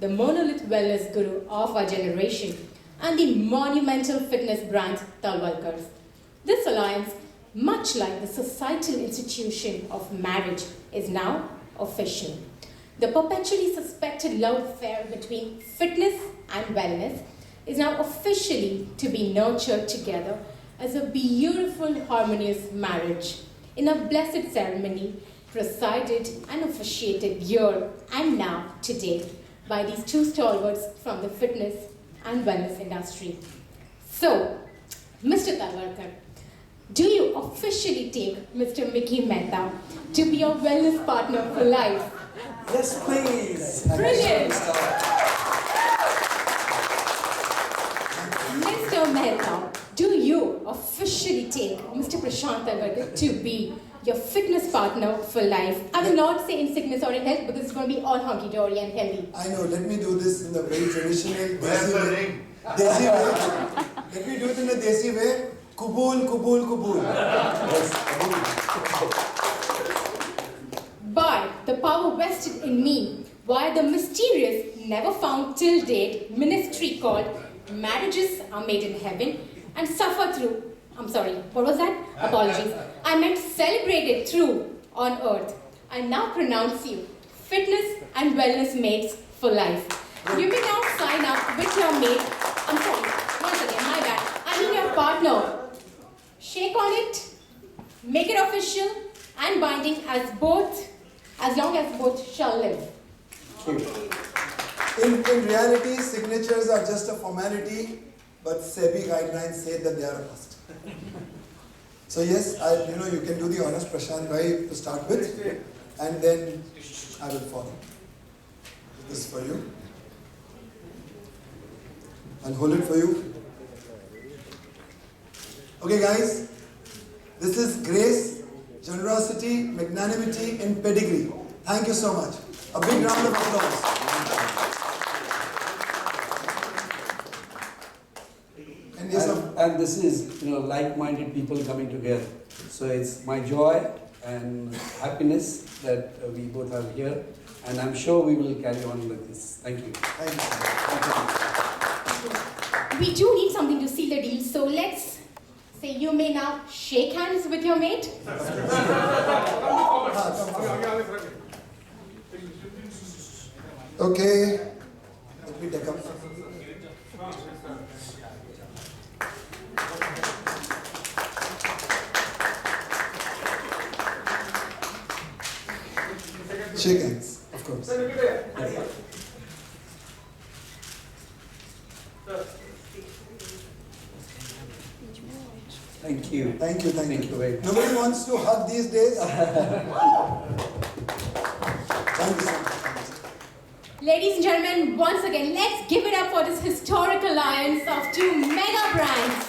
the monolith wellness guru of our generation, and the monumental fitness brand Talwalkars. This alliance, much like the societal institution of marriage, is now official. The perpetually suspected love affair between fitness and wellness is now officially to be nurtured together as a beautiful, harmonious marriage in a blessed ceremony presided and officiated here and now today by these two stalwarts from the fitness and wellness industry. So, Mr. Talwalkar, do you officially take Mr. Mickey Mehta to be your wellness partner for life? Yes, please. Brilliant! Mr. Mehta, do you officially take Mr. Prashant Talwalkar to be your fitness partner for life? I will not say in sickness or in health because it's going to be all hunky-dory and healthy. I know, let me do this in the very traditional Where's the ring? Desi way. Let me do it in a Desi way. Kubul, kubul, kubul. Yes, kubul. By the power vested in me via the mysterious, never found till date ministry called Marriages Are Made in Heaven and Suffer Through. I'm sorry, what was that? Apologies. I meant celebrated through on earth. I now pronounce you fitness and wellness mates for life. You may now sign up with your mate. I'm sorry, once again, my bad. I mean your partner. Shake on it, make it official and binding as long as both shall live. In reality, signatures are just a formality, but SEBI guidelines say that they are a must. So yes, you can do the honors, Prashant bhai, to start with, and then I will follow. This is for you. I'll hold it for you. Okay guys, this is grace, generosity, magnanimity in pedigree. Thank you so much. A big round of applause. And yes, And this is, like-minded people coming together. So it's my joy and happiness that we both are here, and I'm sure we will carry on with this. Thank you. thank you. We do need something to seal the deal, so let's say you may now shake hands with your mate. Okay, let me take up. Shake hands, of course. Thank you. Thank you, thank you. Thank you very much. Nobody wants to hug these days? Thank you so much. Ladies and gentlemen, once again, let's give it up for this historic alliance of two mega brands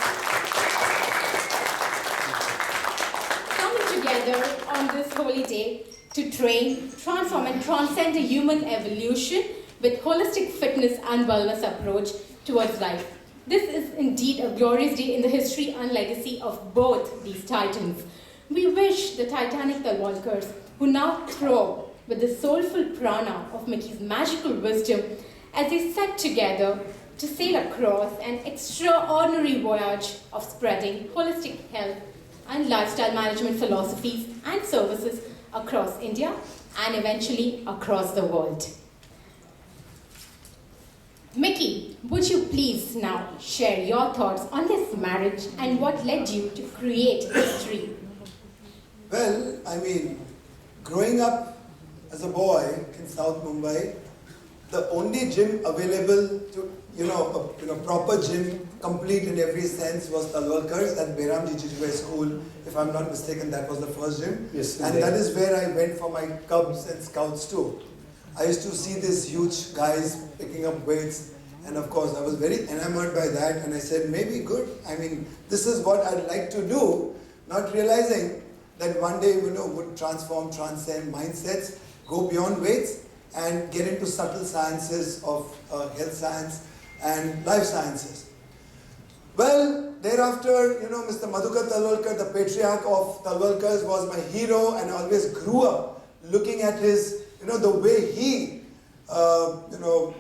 coming together on this holy day to train, transform and transcend a human evolution with holistic fitness and wellness approach towards life. This is indeed a glorious day in the history and legacy of both these titans. We wish the titanic Talwalkars, who now throw with the soulful prana of Mickey's magical wisdom as they set together to sail across an extraordinary voyage of spreading holistic health and lifestyle management philosophies and services across India and eventually across the world. Mickey, would you please now share your thoughts on this marriage and what led you to create history? Well, growing up as a boy in South Mumbai, the only gym available to, a proper gym, complete in every sense, was Talwalkars at Behramji Jijubhai School. If I'm not mistaken, that was the first gym. Yes, and that is where I went for my Cubs and Scouts too. I used to see these huge guys picking up weights, and of course I was very enamored by that, and I said, maybe good. This is what I'd like to do, not realizing that one day, would transform, transcend mindsets, go beyond weights, and get into subtle sciences of health science and life sciences. Well, thereafter, Mr. Madhukar Talwalkar, the patriarch of Talwalkars, was my hero, and I always grew up looking at his, the way he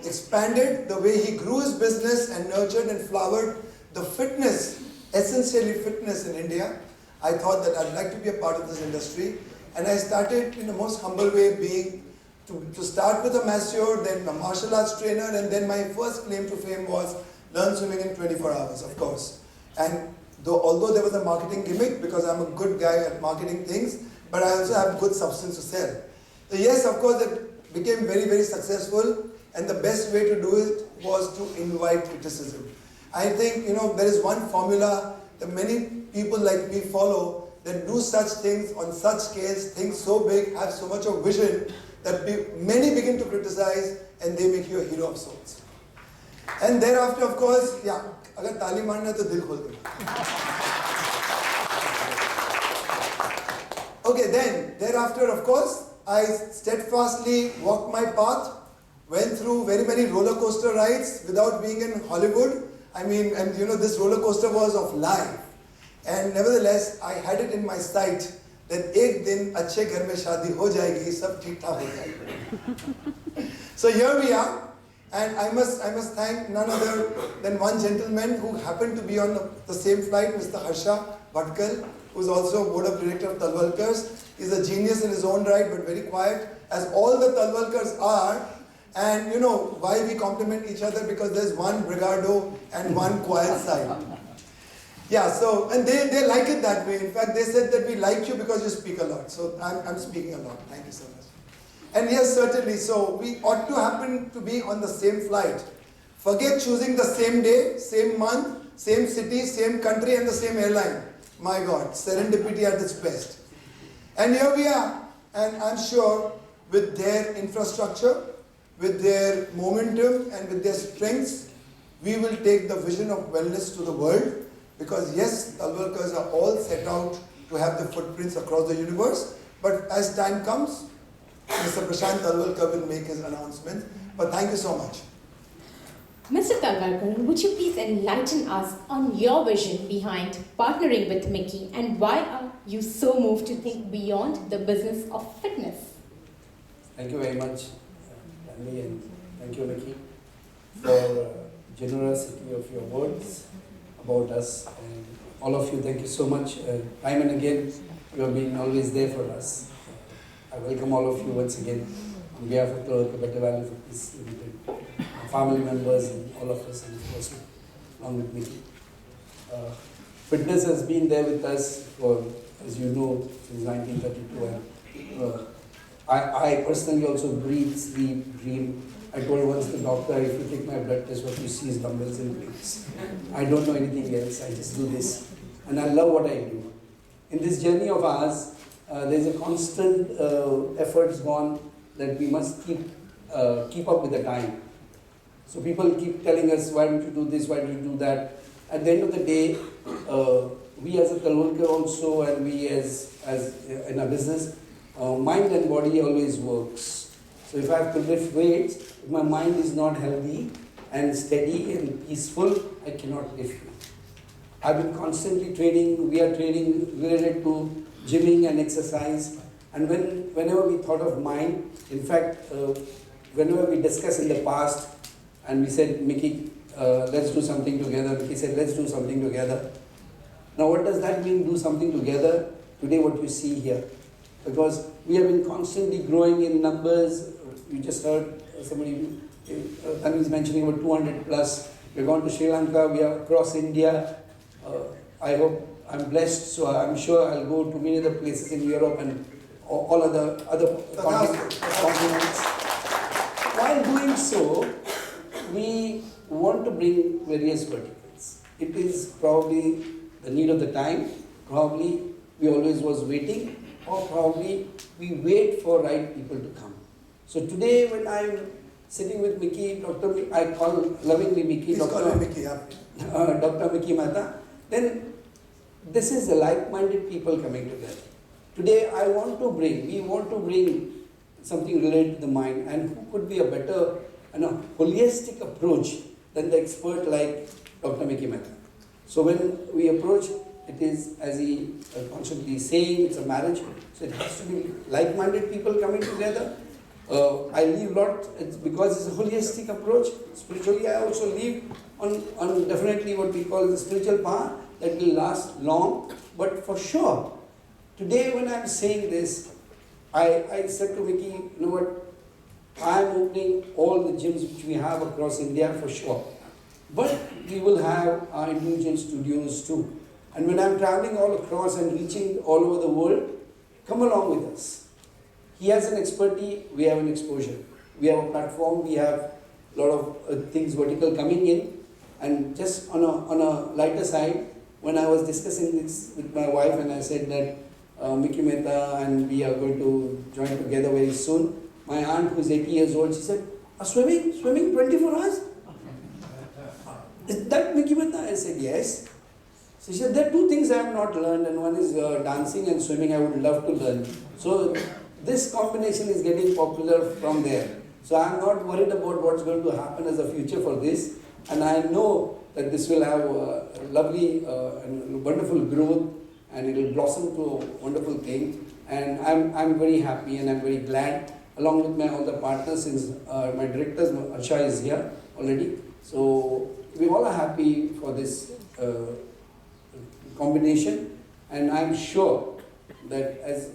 expanded, the way he grew his business and nurtured and flowered the fitness, essentially fitness in India, I thought that I'd like to be a part of this industry. And I started in the most humble way, being to start with a masseur, then a martial arts trainer, and then my first claim to fame was learn swimming in 24 hours, of course. And although there was a marketing gimmick, because I'm a good guy at marketing things, but I also have good substance to sell. So yes, of course, it became very, very successful, and the best way to do it was to invite criticism. I think, there is one formula that many people like me follow, that do such things on such scales, things so big, have so much of vision, that many begin to criticize, and they make you a hero of sorts. And thereafter, of course, yeah, agar taali marna hai to dil khol dena. Okay, then, thereafter, of course, I steadfastly walked my path, went through very many roller coaster rides without being in Hollywood. This roller coaster was of life. And nevertheless, I had it in my sight that ek din achhe ghar mein shaadi ho jayegi, sab theek thaak ho jayega. So here we are, and I must thank none other than one gentleman who happened to be on the same flight, Mr. Harsha Bhatkal, who is also board of director of Talwalkars. He's a genius in his own right, but very quiet, as all the Talwalkars are. And why we compliment each other? Because there's one brigado and one quiet side. Yeah, so, and they like it that way. In fact, they said that we like you because you speak a lot. So I'm speaking a lot. Thank you so much. And yes, certainly, so we ought to happen to be on the same flight. Forget choosing the same day, same month, same city, same country, and the same airline. My God, serendipity at its best. And here we are. And I'm sure with their infrastructure, with their momentum, and with their strengths, we will take the vision of wellness to the world. Because yes, Talwalkars are all set out to have the footprints across the universe. But as time comes, Mr. Prashant Talwalkar will make his announcement. But thank you so much. Mr. Talwalkar, would you please enlighten us on your vision behind partnering with Mickey, and why are you so moved to think beyond the business of fitness? Thank you very much, Andy, and thank you, Mickey, for generosity of your words about us. And all of you, thank you so much. Time and again, you have been always there for us. I welcome all of you once again on behalf of the Better Value Fitness Limited, our family members and all of us, and of course, along with Mickey. Fitness has been there with us for, as you know, since 1932. And I personally also breathe, sleep, dream. I told once the doctor, if you take my blood test, what you see is dumbbells and weights. I don't know anything else, I just do this. And I love what I do. In this journey of ours, there's a constant efforts gone that we must keep up with the time. So people keep telling us, why don't you do this, why don't you do that? At the end of the day, we as a Talwalkar also, and we as in our business, mind and body always works. So if I have to lift weights, if my mind is not healthy and steady and peaceful, I cannot lift it. I've been constantly training, we are training related to gymming and exercise. And whenever we thought of mind, in fact, whenever we discussed in the past, and we said, Mickey, let's do something together. Mickey said, let's do something together. Now what does that mean, do something together? Today what you see here. Because we have been constantly growing in numbers. You just heard somebody, Tanu is mentioning about 200 plus. We're going to Sri Lanka, we are across India. I hope, I'm blessed, so I'm sure I'll go to many other places in Europe and all other continents. While doing so, we want to bring various verticals. It is probably the need of the time, probably we always was waiting, or probably we wait for right people to come. So today when I'm sitting with Mickey, I call lovingly Mickey, Dr. Mickey, yeah. Dr. Mickey Mehta, then this is the like-minded people coming together. Today we want to bring something related to the mind, and who could be a better and a holistic approach than the expert like Dr. Mickey Mehta. So when we approach, it is, as he constantly saying, it's a marriage, so it has to be like-minded people coming together. I leave a lot, it's because it's a holistic approach. Spiritually, I also leave on definitely what we call the spiritual path that will last long. But for sure, today when I'm saying this, I said to Vicky, you know what, I'm opening all the gyms which we have across India for sure. But we will have our individual studios too. And when I'm traveling all across and reaching all over the world, come along with us. He has an expertise, we have an exposure. We have a platform, we have a lot of things vertical coming in. And just on a lighter side, when I was discussing this with my wife and I said that Mickey Mehta and we are going to join together very soon, my aunt who's 80 years old, she said, swimming 24 hours? Is that Mickey Mehta? I said, yes. So she said, there are two things I have not learned, and one is dancing and swimming I would love to learn. So this combination is getting popular from there. So I'm not worried about what's going to happen as a future for this, and I know that this will have a lovely and wonderful growth, and it will blossom to a wonderful thing. And I'm very happy and I'm very glad, along with my other partners, since my director Arsha is here already. So we all are happy for this combination, and I'm sure that, as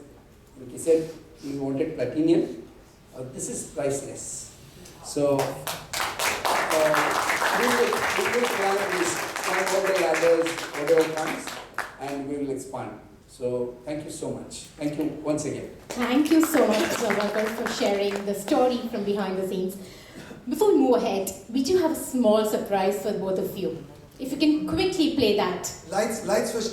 Vicky said, we wanted platinum. This is priceless. So we will climb all the ladders, whatever comes, and we will expand. So thank you so much. Thank you once again. Thank you so much, Talwalkars, for sharing the story from behind the scenes. Before we move ahead, we do have a small surprise for both of you. If you can quickly play that. Lights switched off.